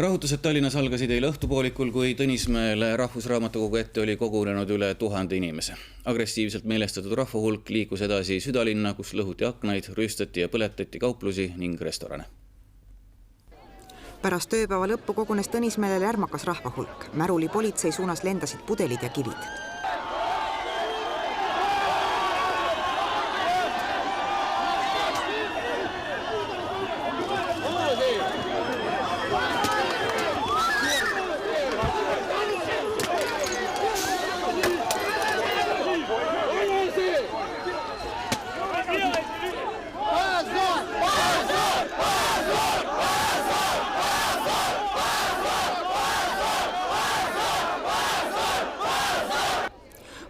Rahutused Tallinnas algasid eile õhtupoolikul, kui Tõnismäele Rahvusraamatukogu ette oli kogunenud üle 1000 inimese. Agressiivselt meelestatud rahvahulk liikus edasi südalinna, kus lõhuti aknaid, rüüstati ja põletati kauplusi ning restorane. Pärast tööpäeva lõppu kogunes Tõnismäele lärmakas rahvahulk. Märuli politsei suunas lendasid pudelid ja kivid.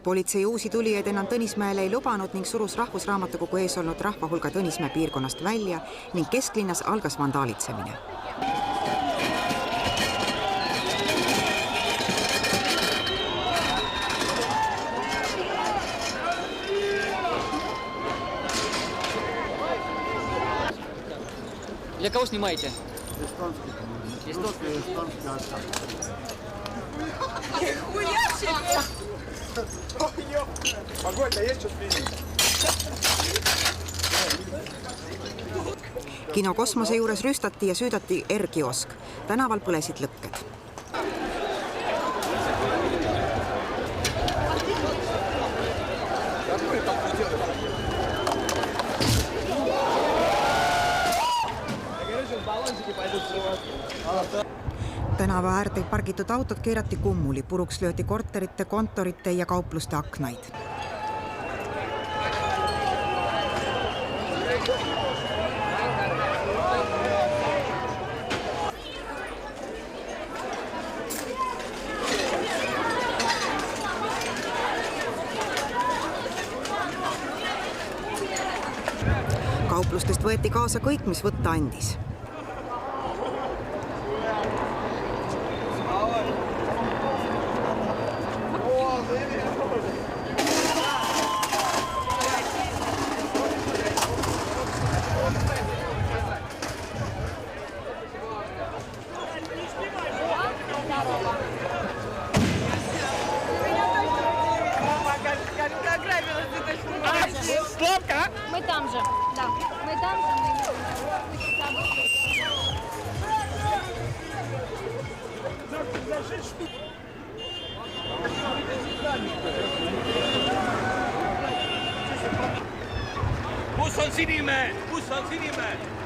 Politsei uusi tulijaid enam Tõnismäele ei lubanud ning surus Rahvusraamatukogu ees olnud rahvahulga Tõnismäe piirkonnast välja ning kesklinnas algas vandaalitsemine. Для кого снимаете? Kino Kosmose juures rüüstati ja süüdati R-kiosk. Tänaval põlesid lõkked. Tänava äärde pargitud autod keerati kummuli, puruks löödi korterite, kontorite ja kaupluste aknaid. Kauplustest võeti kaasa kõik, mis võtta andis. Мы там же, да. Мы там же, Kus on sinimehed? Kus on sinimehed?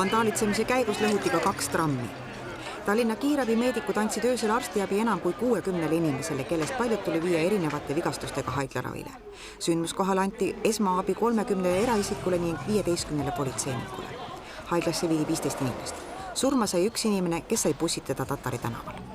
Vandaalitsemise käigus lõhuti ka 2 trammi. Tallinna kiirabimeedikud andsid öösel arstiabi enam kui 60 inimesele, kellest paljud tuli viia erinevate vigastustega haiglaravile. Sündmuskohal anti esmaabi 30 eraisikule ning 15 politseinikule. Haiglasse viidi 15 inimest. Surma sai 1 inimene, kes sai bussitada Tatari tänaval.